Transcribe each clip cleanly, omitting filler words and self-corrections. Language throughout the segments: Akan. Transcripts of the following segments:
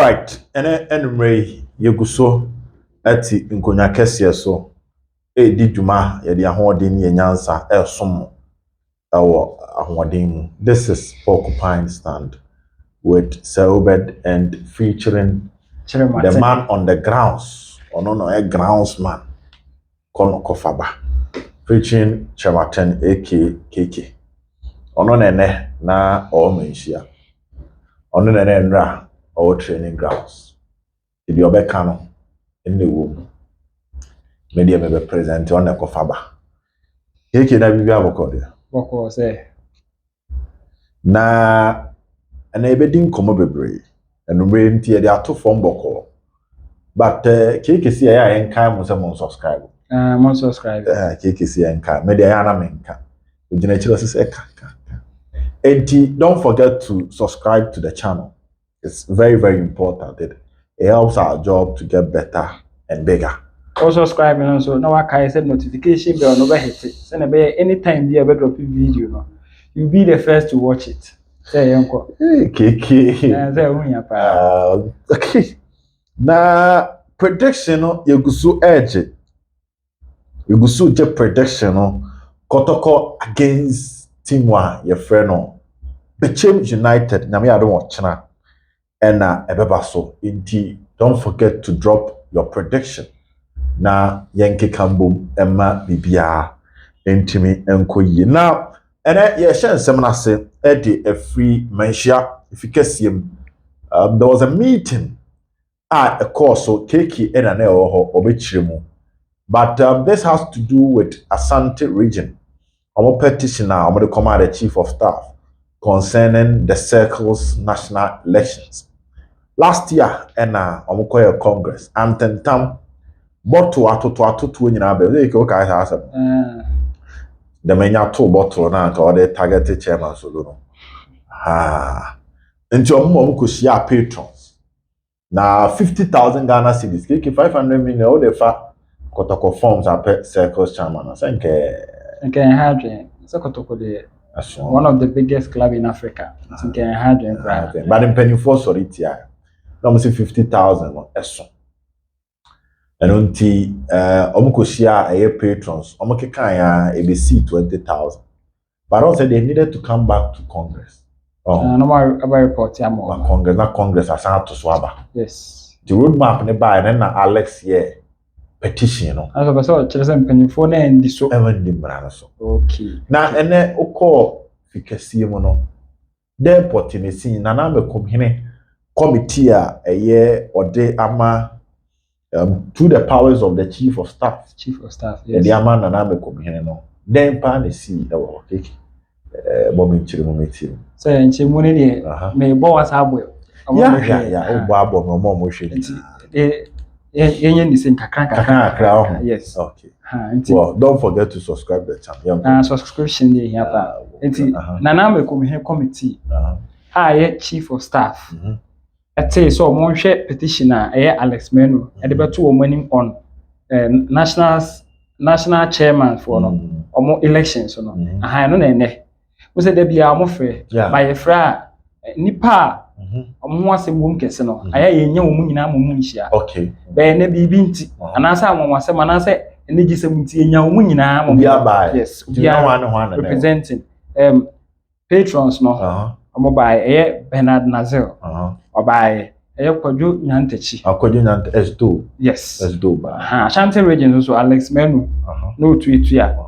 right, anyway, Yeguso ati nkonya kese so di dwuma ye de ahoden ye nyansa esom ewo ahoden mu. This is Occupying Stand with Saubed and featuring the man on the grounds, or no a grounds man, Kotoko Faba, featuring Chematen AKKK. Ono nene na o Manhyia. Ono nene nra o training grounds. Ibi obeka no in the womb. Media me be present on Kotoko Faba. KK na bibi aboko dia. Boko say. Na ana ebedi nkomo bebre. Enumre nti e dey ato form boko. But KK see ya enka mo se mo subscribe. Mo subscribe. KK see enka. Media ya na menka. Ojina chiro se ka. And don't forget to subscribe to the channel. It's very, very important. It helps our job to get better and bigger. Also subscribe and also now I said notification bell no hit it. Send a anytime you ever drop a video, no, you'll be the first to watch it. Say uncle. Okay. Now prediction you go so edge. You go so just prediction Kotoko against Team 1, your friend no. Became United, Nami I don't want China. And ebeba so. Indeed, don't forget to drop your prediction. Na Yankee Kambum Emma Bibia Intimi Enkoyi. Now, and yeah, share seminar say Eddie a free Manhyia. If you can see him, there was a meeting at a course so Keki and an obichirimu. But this has to do with Asante region. Our petitioner, I'm going to come out the chief of staff concerning the circle's national elections. Last year, and I'm going to Congress. I'm tentam bottle atu nyina be. They go kai ha asem. The menya to bottle na ka the targeted chairman so no. Nti omo ko share patrons. Na 50,000 Ghana cedis. Keke 500 million o de fa Kotoko forms are circle's chairman. Okay, Hadrian. So Kotoko the one of the biggest club in Africa. Okay, Hadrian. But in penny for sorry tia. No me say 50,000 on eso. And unti omuko share a patrons. Omuke kan ya e be see 20,000. But also they needed to come back to Congress. No more about report more. Congress, not Congress asan to swaba. Yes. The roadmap ne by then na Alex here. Petition no. As of so children penifo na ndi so. Even the brand so. Okay. Na ene ukọ fikasi mu no. The potimesi na na me komhene committee a eye ode ama through the powers of the chief of staff. Chief of staff. Yes. The ama na me komhene no. Then pa na see e wo keke. Bomi chiri mo meti. So enche mu ne de me bo wasa abo. Yeah. O bo mo hwe. Yenye nisi kakra. Yes. Okay. Well, don't forget to subscribe to the channel. Subscription dey here pa. Enti na na me committee. Ye chief of staff. Ate so mo hwe petition Alex Menu e de beto wo manim on national chairman for no omo elections no. No na ene. Wo se da bia mo frɛ by frɛ nipa omo asem wom kese no aya yenya wo nyina mo nhia. Okay. Be na bibi nti anasa amon asem anasa ene gisem nti yenya wo nyina mo. Yes. Representing patrons no. Omo by Bernard Nazil. Obai Kwadwo Nyantechi. Kwadwo Nyante S2. Yes. S2 ba. Asante region so Alex Menu. No tuitua.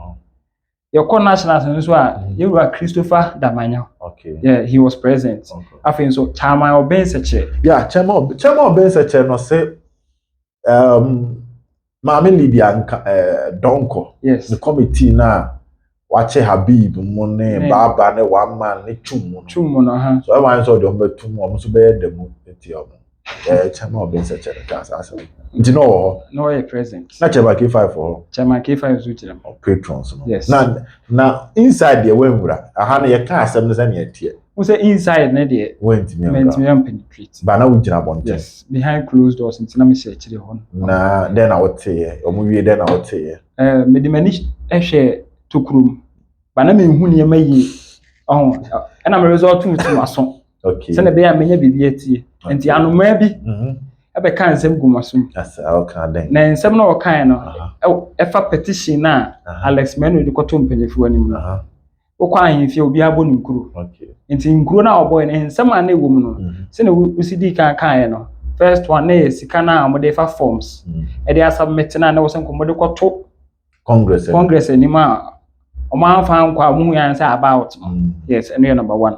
Your national so you were Christopher Damanya. Okay. Yeah, he was present. I think so Chairman Obenseche. Yeah, Chairman Obenseche no say Mami Lydia Donko. Yes. The committee na wache Habib Mone Baba ne one man ne Chumu no. So everyone saw the Tumu so be dem eti omo. Chairman Obenseche ka asa. Nti no a present. Na Chairman K5 for Chairman K5 zuchirem. Patrons no. Yes. Na inside the wenwura aha na ye ka asem ne za ne tie. We say inside na dey went me penetrate. Ba na wo gina bonte. Yes, behind closed doors nti na me share chire ho. Na then na wote ye. Omo wie then na wote ye. Me di mani ehwe tokurum. Ba na me hu ne ma yi. Oh, and I'm resort to maso. Okay. Send be a menya bibi atie. Enti anoma bi. Ebe kan nsem gumasum. That's okay then. Na nsem na okan no. Efa petition na Alex Menu de koto mpanyefu anim no. Okwa ahemfie obi abo nkuru. Okay. Enti nkuru na oboy na nsem ana ewom no. Se na usidi kan no. First one na sika na amode fa forms. E dey submit na na wo sen komode koto Congress anima. Oman fan kwa mu yan say about. Yes, and number 1.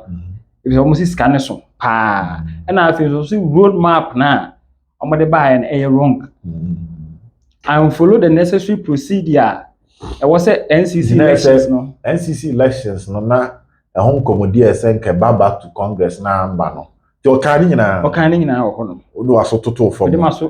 If you almost scan so pa. And I feel so road map na omode buy and wrong. And follow the necessary procedure. I was say NCC elections no. NCC elections no na home comedy esenke back to Congress na amba no. Ti okani nyina ho no. Odo asototo from. Ode maso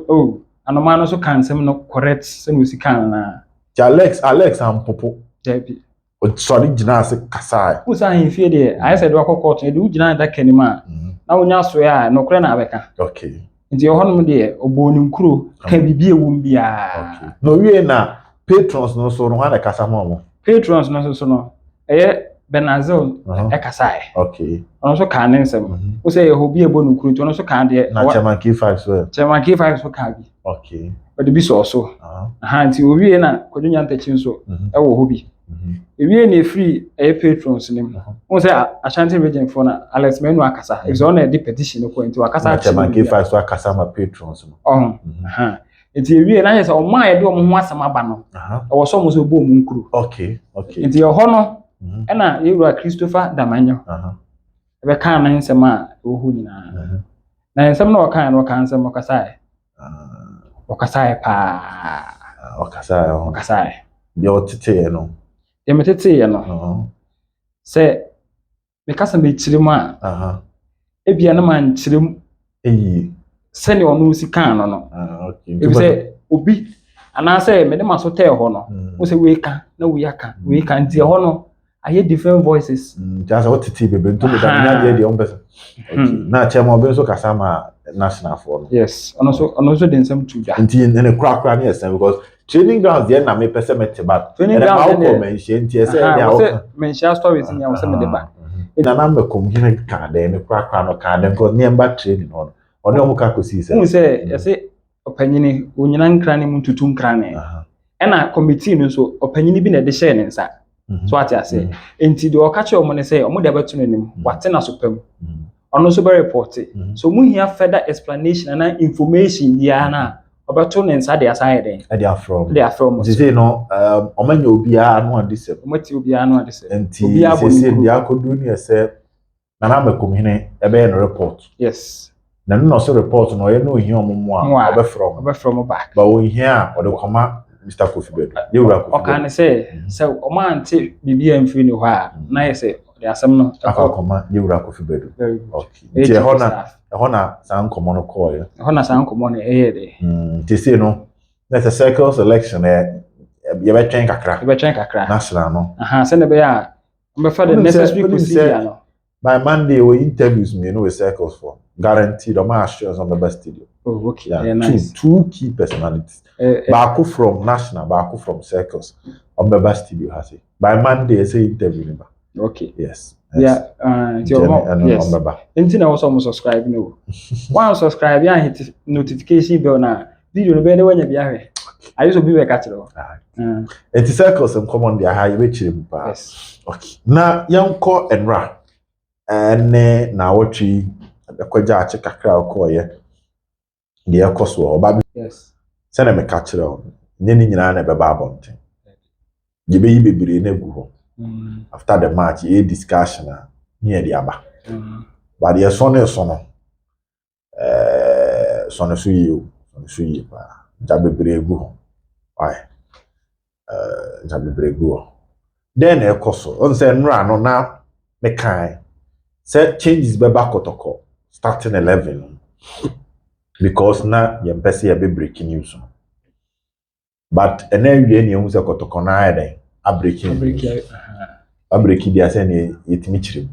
anoma no so kan sem no correct sem usi kan na. Ti Alex ampopo. Debi. O sorry gina ase kasai. Usa ahemfie de I said wa court e de ugina da kanima. Na wonya so ya no kore na abeka. Okay. Nti honom de oboni nkuro ka bibi ewum bia. Okay. No wie na patrons no so no ha na kasa mo. Patrons no so no. Eye Benazil ekasai. Okay. Ono so kan nsem. Wo say ye hobi ebo nkuro to ono so kan de. Na Chairman K5 so. Chairman K5 so kan bi. Okay. Ode bi so so. Nti owie na kodunya ntachi so e wo hobi. Ewie na free patrons nim. Wo say Asante region for na Alex Menu akasa. If so na the petition ko nti akasa Chairman K5 so akasa ma patrons no. Nti ewie na yesa o ma ye de o mo asem aba no. E wo so mo so bo mu nkuru. Okay. Nti e ho no e na Yewura Christopher Damanyo. Ebe kan na nsem a wo hu nyina. Na nsem na o kan no kan nsem okasai. Okasai pa. Okasai. Bi otete no. Ye metete ye no. Se me kasa me chirem a. Ebia na man chirem se ne onu si kan no. Okay. Ebi se obi ana se me de maso te ho no. Wo se we kan na we aka. We kan tie ho no. I hear different voices. Just otete bebe nto da nya de on person. Okay. Na chairman obi so kasa ma national for no. Yes. Ono so de nsem tu da. Nti ne kra ne esen because training grounds there na me person mete back. Training grounds there mention nti ese dia o. Mention stories nya wo se me de back. Na na me community card there me kra no card because ne mba training no. Oni omo ka kosi se. Mu se ese opanyini onyina nkran ne muntutu nkran ne. E na committee no so opanyini bi na de share ne nsa. So what I say. Enti de okache omo ne say omo de abeto no nim. Wate na so pam. Ono so be report. So mu here further explanation and information ya na obeto ne nsa de aside den. They are from. They say no omanya obia no adise. Omati obia no adise. Enti say dia kodu ne say na na me komhine e be no report. Yes. Na no so report no ye no hia omomo a obe from back. But we here or the comma Mr. Kofi Bedu. You will have okay, say so Omante Bibi and Fini Wa. Nice, there are some no comma, you will have Kofi Bedu. Okay. Honor sound common call. Honor sound common a day. To say no, that's a circle selection. You better change a crack. National no. Send a bear. Before the necessary procedure. By Monday, we interviews me with circles for guaranteed or my assurance on the best studio. Oh, okay. Yeah, nice. Two key personalities. Baku from national, Baku from circles. On the best studio has it. By Monday, I say interview. Okay. Yes. Yeah. Yes. Anything I was almost subscribe no. One subscribe yeah hit notification bell na video no be na wanya bia I used to be catch it. It is circles and common their high which yes. Okay. Now young call and ra. Na watchi akwaja ache kakra okoye de ekoso oba yes se na me ka kire o nye ni nyina na beba abonten je be yi bebire na gu ho after the match e discussion na nye de aba but ye so no so no so yi pa ja bebire gu ho ai ja bebire gu ho then ekoso on se nra no na me kai set changes beba Kotoko starting 11 because na your person be breaking news but and then we any use Kotoko na eden a breaking dia say na yetimi chirim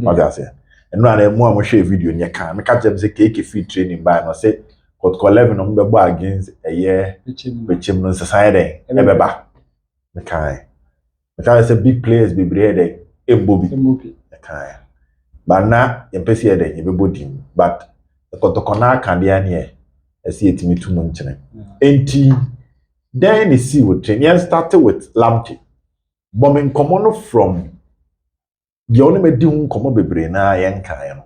what I say and no na mo share video nya kan me ka jam say KK free training by no say Kotoko 11 no be bo against a year bechim no society e beba me kai say big players be brede embobi kai But na yempesi e de yebebodi but Kotoko na akandea ne esi etimi tu no nkyene. Enti then the see with train started with Lamptey. Bombing common from the only medi hu komo bebre na yenkan no.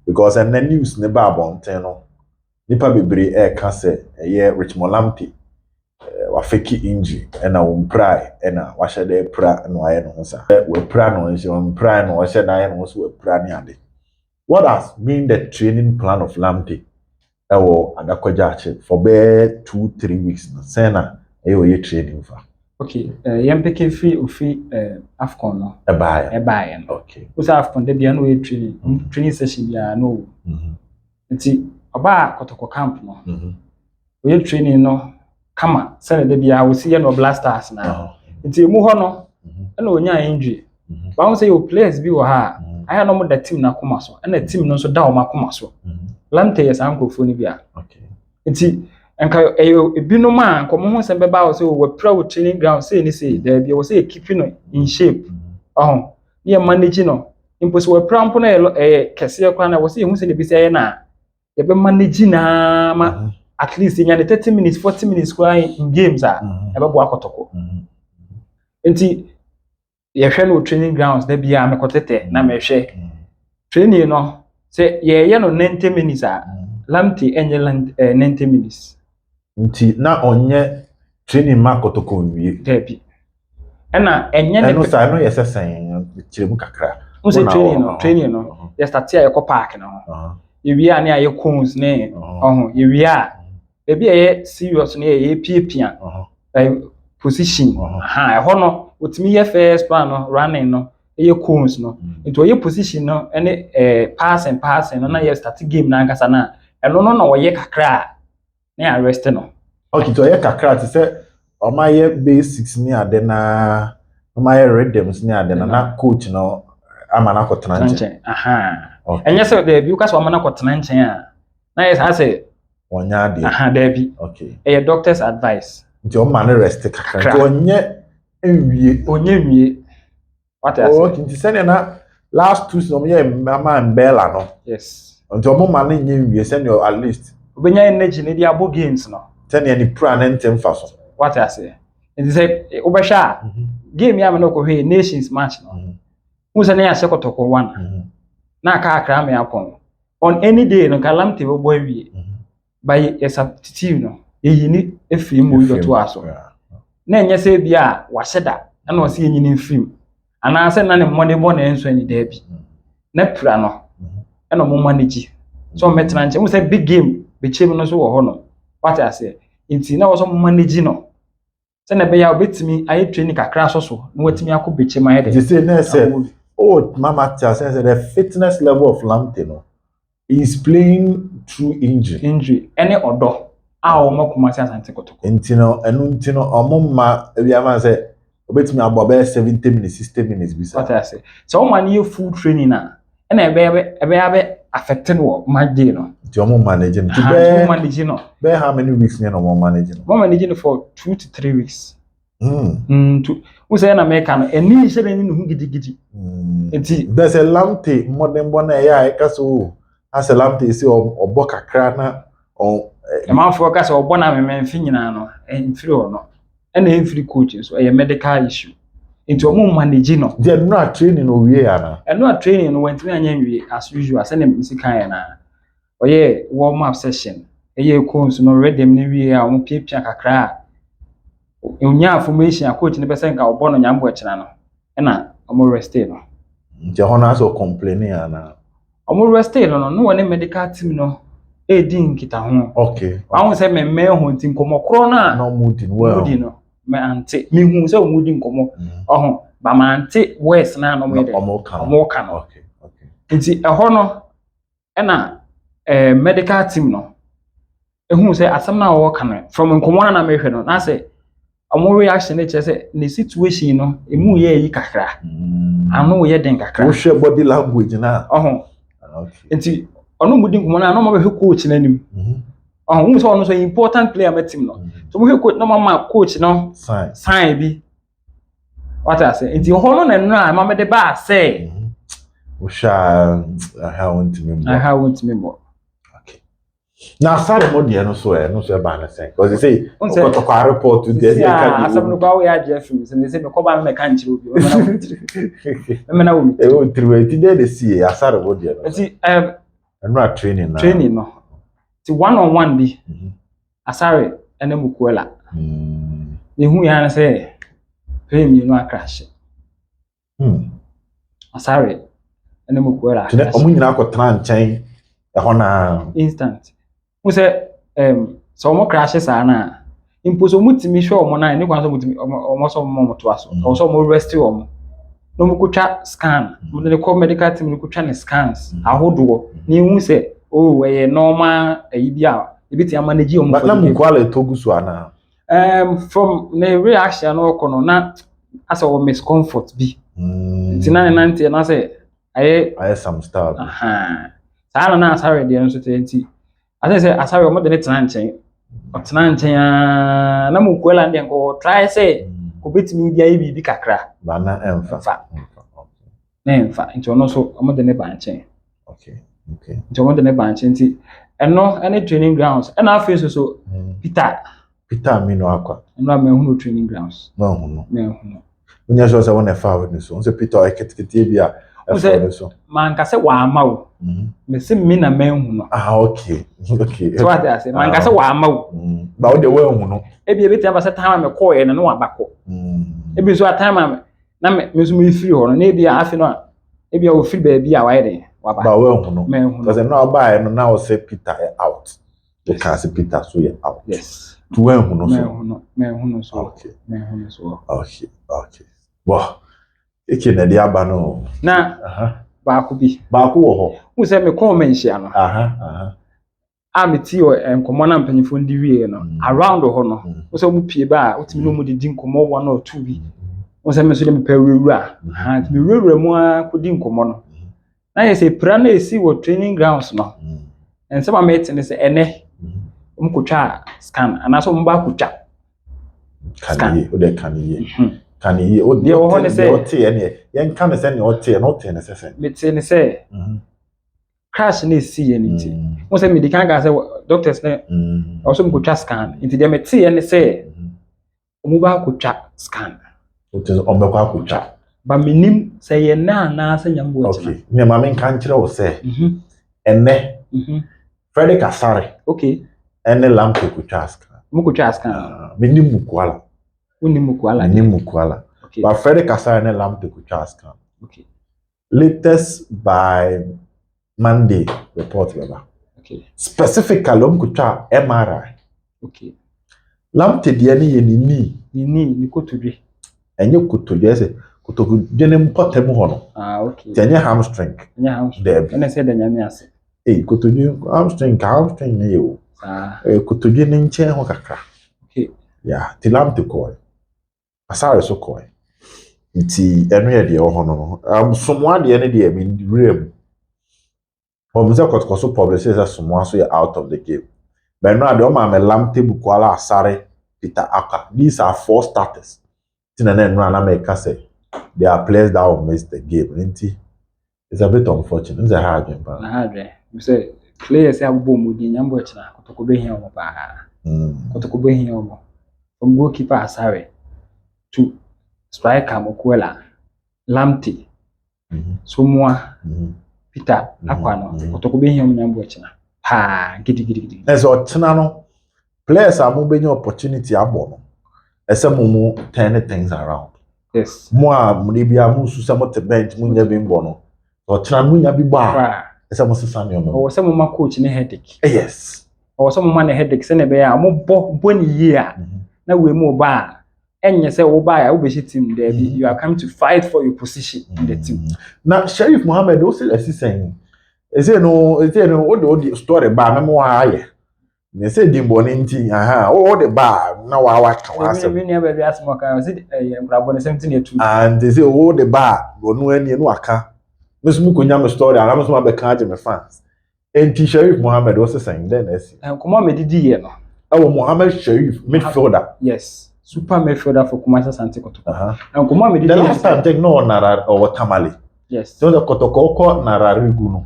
Because and the news ne ba bonten no. Nipa bebre e ka se Richmond Lamptey wa fake injury na wo mprai na wa hyede pra na wa ye no sa. We pra no nso mprai no wa hyede na ye no so we pra ne ade. What has been the training plan of Lamptey? Adakwajache for be 2-3 weeks na sena ye training for. Okay, yempeke free Afcon no. Ebaye no. Okay. Usa Afcon de bia no we training session bia no. Nti oba Kotoko camp no. We training no kama sena de bia we see no Blasters na. Nti emu ho no na onya injury. Ba won say your players bi wo ha. Aya no mo da team na koma so. Na team no so da o makoma so. Lamptey yes ankrofo ni bia. Okay. Nti enka ebino ma nkomo ho se beba wo se wo pra wo training ground say ni say there be wo say keeping no in shape. Ne manage no. Impo se wo pra mpo na kese kwa na wo say hu se ne bi say na ye be manage na ma at least nya 30 minutes 40 minutes kwa in games e be bo Kotoko. Nti ye hwe no training grounds da bia me kotete na me hwe training no say ye no 90 minutes Lamptey enye 90 minutes. Nti na onye training ma Kotoko wie. Debi. Ena enye ne no sa no yesesen kiremu kakra. Mo say training no. Ye start here ko park no. Ye wie ani aye cones ne. Ye wie a e bi ye serious ne ye piepia. Position. E ho no otimi ye first plan no running no. Ye cones no. Into ye position no ene passing no na ye start game na nkasa na. Eno no na wo ye kakra na arrest no. Okay, to ye kakra ti say o ma ye basics ni ade na o ma ye rhythms ni ade na coach no amana ko tranche. Enye say there bi ukaso amana ko tranche a na ye say onya ade. There bi. Okay. E doctor's advice. Nti o ma na rest kakra. Onye enwie. What I say? Okay, nti say na last 2 some ye mama mbela no. Yes. Nti o mo ma na nye wie say at least obenya energy ne dia abo games no. Tell any plan and temfa so. What I say? It say obesha game ya me no ko hwe nations match no. Who say na ya Kotoko 1. Na aka akra me akon. On any day no Lamptey bo awie. By a substitute no. Ye ni efiri mu do to aso. Na enye say bia wa hyeda na o say nyini film. Ana say na ne money bo na enso ani da bi. Na pra no. E no mo manage. So metena nche. Who say big game be chem no so wo ho no. What I say? Inti na wo so manage no. Say na be ya obetimi aye training kakra so na watimi akọ beche ma head. You say na say oh mama tia say the fitness level of Lamptey no is playing through injury. Any odo a o makoma say Asante Kotoko. Inti no omomma ebiama say obetimi abo be 70 minutes 60 minutes bisa. What I say? So man you full training na na ebe affecting wo match day no. Do you manage him? Be how many weeks you no manage him? Mo manage for 2 to 3 weeks. Who say na make am eni se ni hu gidigidi. There's a Lamptey modern bona ya e kaso as a Lamptey say obo kakra na o e man for kaso obo na me mfi nyina no enfiri ho no. E na enfiri coach so e medical issue. Into omo manage no. They no training no wie ana. E no training no went me anya wie as usual say na msi kan na. Oye warm up session eye cones no rhythm ni wie a won piepia kakra onya formation coach ne pese nka obo no nyambo e kina no e na omo rest no nje ho na so complaining ana omo rest no woni medical team no e din kita ho okay awon se me ho ntin komo kro na no mood no me ante mi hu se omudi nkomo oho ba ma ante west na no me de omo kan okay nti e ho no e na medical team no ehun say asem na wo kan from nkomo na mehwe no na say omo reaction e che ne situation no emu ye yi kakra anu ye den kakra wo hwe body language na okay enti onu mudi nkomo na no mo behwe coach na nim hu so onu so important player ma team no so mo hwe coach no mama coach no sign bi what I say enti ho no na no ma me de ba say Usha how want me more. I how want me more. Okay. Now Asare mo dey no so ba na say because they say Kotoko report to dey say can asam no ba we agye free say me say me ko ba me kan kire obi me na wo e o triwe ti dey see Asare mo dey no. Ti no training na. Training no. Ti one on one bi. Asare ene Mukwala. Ni hu ya na say pay me no crash. Asare ene Mukwala. Ti na omu nyina akotran nchen e ho na instant. Who say so mo crash sa na imposo mutimi hwe omo na ni kwan so mutimi omo so mo to aso. O so mo rest omo. No mo kutwa scan. Mo de call medical team no kutwa ne scans. Ahodo ni hu say oh we normal ayi bia e biti manage omo for. But na Mukwala togusu ana. From the reaction no kono na as a miscomfort bi. Tina nanti na say aye some stuff. Sa na Asare de nso tenti. Ase say Asare omo de ne tena nchen. O tena nchen na Mukwala de nko try say ko betimi bia yi bi kakra. Ba na emfa. Na emfa. Nti ono so omo de ne ba nchen. Okay. Nti omo de ne ba nchen ti eno any training grounds. Na afi so Peter me no akwa. No me hu no training grounds. No hu. Me hu. Unya so say wona fa we so. So Peter eketiketi bia e so. Man ka say wa ama wo. Me se me na me hu no. Okay. So what I say man ka say wa ama wo. Ba wo de we hu no. E bi beti aba say time me call ye no wa bako. E bi so time na me so me free ho no. Na e bi afi no. E bi o free ba bi a wa ye den wa ba. Ba we hu no. Me hu. Because no ba no now say Peter out. You can say Peter so ye out. Yes. To when who me hu so. Okay. Me hu so. Okay. Wow. Eke na dia ba no. Na ba ko wo ho. Who say me call Manhyia no. Me ti o enkomo na mpanyifo ndi wie no. Around ho no. Wo say mu pie ba, utimi no mu di nkomo 1 or 2 bi. Wo say me so de me pewura. Me wura mu a ko di nkomo no. Na ye say pra na esi wo training grounds no. En se ma mate ne say ene umkutwa scan anaso mba kutwa kaniye o de kaniye o de ho ne say o te ene yen kan se ne o te no te ne se me te ne say crash ne si ene ti mo say medical ga say doctors ne also mkutwa scan nti de me te ene say omuba kutwa scan o te o me kwa kutwa ba minim say ye na say nyambo ati okay me ma men kan kire o say ene Frederick Asare okay ene Lamptey Mukwala Asare Mini Mukwala. Okay. But Frederick Asare ene Lamptey Asare. Okay. Latest by Monday report baba. Okay. Specifically Mukwala MRI. Okay. Lamptey de ene ye ni kotodwe. Enye kotodwe se Kotoko dwene mpotem ho no. Okay. Enye hamstring. There. Ene se de nyame ase. Kotodwe hamstring ne yo. Kotodwe ne nche ho kakra. Okay. Yeah, ti Lamptey ko. Asare so ko. Nti eno ye de ho no. Somoa de ene de mi rem. Omze Kotoko so publish say somoa so out of the game. But no ade o ma me Lamptey Mukwala Asare Peter Aka. These are 4 starters. Tina no na make say they are players that will miss the game. Nti it's a bit unfortunate. It's a hard game. You say players say abubo mudi nyambo echina Kotoko be hia omo ba. Kotoko be hia omo. From goalkeeper Asare to striker Mukwala, Lamptey, Somoa, Peter Akwano. Kotoko be hia omo nyambo echina. Gidi. Eso tina no players are mo be any opportunity abo no. Ese mo turn things around. Yes. Mo a mo de bia mo su se mo te bench mo nya bi mbo no. O tina mo nya bi ba. Ese mo sesa ne o. O se mo ma coach ne headache. Yes. O se mo ma ne headache se ne be ya mo bo ni ye a. Na we mo ba enye se wo ba ya wo be shi team there be you are coming to fight for your position in the team. Na Sheriff Mohammed o se assistant. Ese no o de story ba me mo ha ye. Ne se dimbo ni nti o de ba na wa ka wa asem. Me ne be bi asem ka o se nkrabo ne 17 yetu. And they say o de ba go no ani no aka. Mesu ko nya me story ala mesu ma be ka je me fans. Enti Sheriff Mohammed o se saying then esi. Komo me didi ye no. Awo Mohammed Sheriff midfielder. Yes. Super midfielder for Asante Kotoko. And komo me didi. The last time take no na o Tamale. Yes. So the Kotoko ko na rarigu no.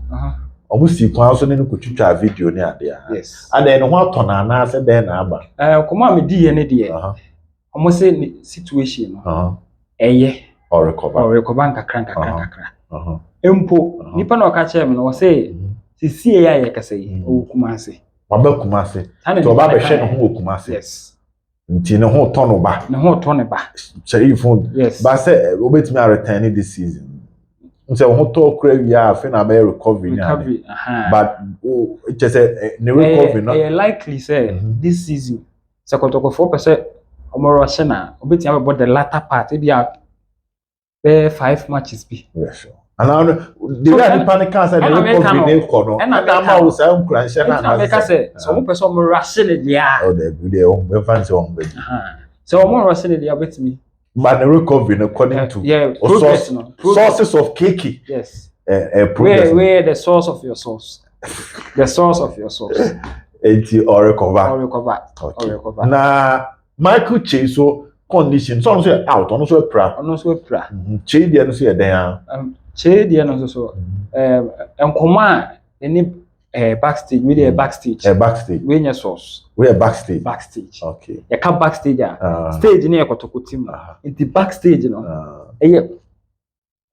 Omo si kwan so ne no kotwitwa video ne ade a. Yes. Ade no ho atona na se den na aba. Koma me di ye ne de. Omo say situation no. Eye or recover nkakra. Empo nipa na okache me no say sisie ya ye kasa yi o Kumase. Waba Kumase. To ba be hwe no ho Kumase. Yes. Nti ne ho to no ba. Ne ho to ne ba. Cherifon. Yes. Ba say obetimi a return this season. Nse ho to kra wi a fe na ba recovery na. But it just ne recovery no. Likely say this season Kotoko 4% omoro na obetimi about the latter part e bia 5 matches be. Yes, sure. And now the way the panic cancer the recovery ne ko no. And na ma wo say nkranhye na na make say so mo person mo rush ne dia. Oh the video we fancy on be. So mo rush ne dia obetimi. But the recovery according to sources of keki. Yes. Where the source of your source. The source of your source. Or recover. Okay. Na Michael Che so condition so say out on so pra. Che dia no so den Che dia no so enkoma any backstage we dey backstage we nya source we backstage okay you come backstage stage ni Kotoko team in the backstage no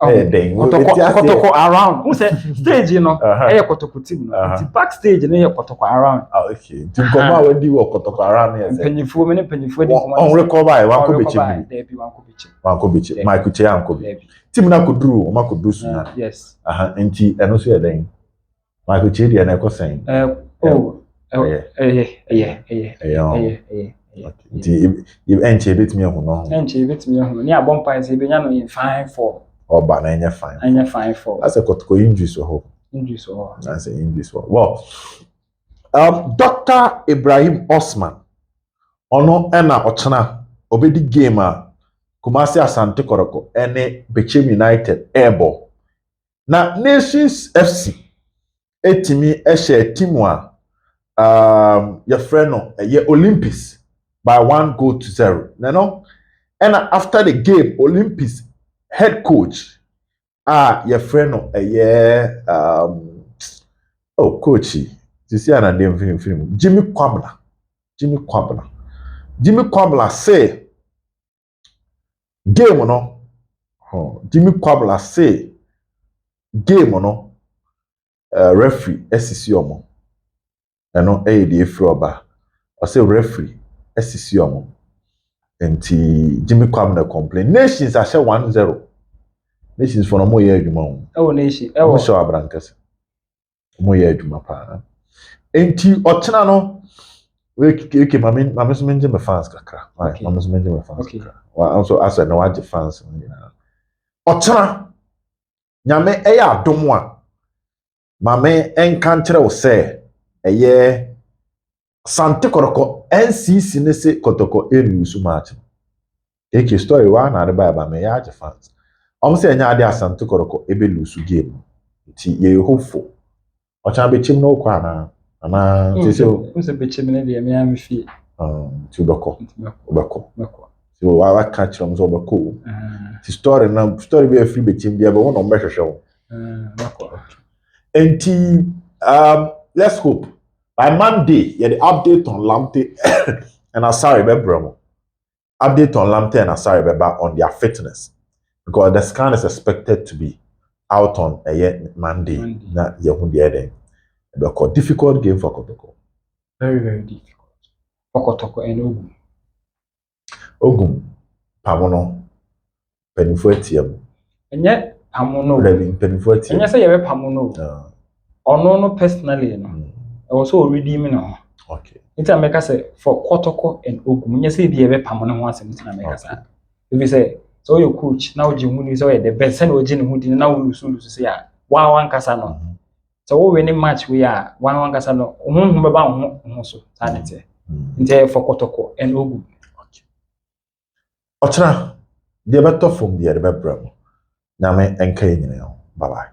Kotoko around who say stage no Kotoko team no the backstage ni Kotoko around okay team koma we di Kotoko around here say penifo me penifo di koma on recover wan ko bechi wan ko bechi Michael Che an ko bechi team na ko duru o ma ko dusu na yes enti eno so den Michael Che dia na ko sen if enche betimi hu no ni abompa se benya no in fine for oba na enya fine for that's a Kotoko injury so that's an injury so well Dr. Ibrahim Osman ono ena ochana obedi game a Kumasi Asante Koroko ene Bechem United airball na Nations FC etimi ehye team a your friend no ye Olympics by 1-0 no after the game Olympics head coach your friend no coachy this year na dem film Jimmy Kwabla say game no Jimmy Kwabla say game no referee SCC omo eno dey free oba o say referee SCC omo enti Jimmy Kwabla complain Nations a 1-0 Nations for no mo ye adwuma o nation mo show abrankase mo ye adwuma pa enti ochena no we ke mame so menje me fans kakra mame so menje me fans wa also asa na waje fans ochena nyame adom a mame enka nkere wo se Asante Koroko NCC ne se Kotoko lose match eke story wa na ade ba me ya age fans say enya ade Asante Koroko ebe lose game nti ye hopeful ochena be chim no kwa na se be chim ne de me am fi ti obeko so wa catch them so obeko ti story be afi be chim dia be won on be hwehwe enti let's hope by Monday the update on Lamptey and Asare be bramo update on Lamptey and Asare be back on their fitness because the scan is expected to be out on Monday na ye hu the den because difficult game for Kotoko very very difficult for Kotoko and Ogum pamono penifo etiam enye pamono penifo etiam enye say ye be pamono ono no personally no I was already me no okay it's America say for Kotoko and Ogum enye say be pamono ho asem in America say if you say so your coach now je hu ni so the best and we je hu di na we lose say ya wa kasa no so we win match we are one kasa no hu be ba hu so sanete nte for Kotoko and Ogum ochra the better from the better bramo na me enka nyine bye bye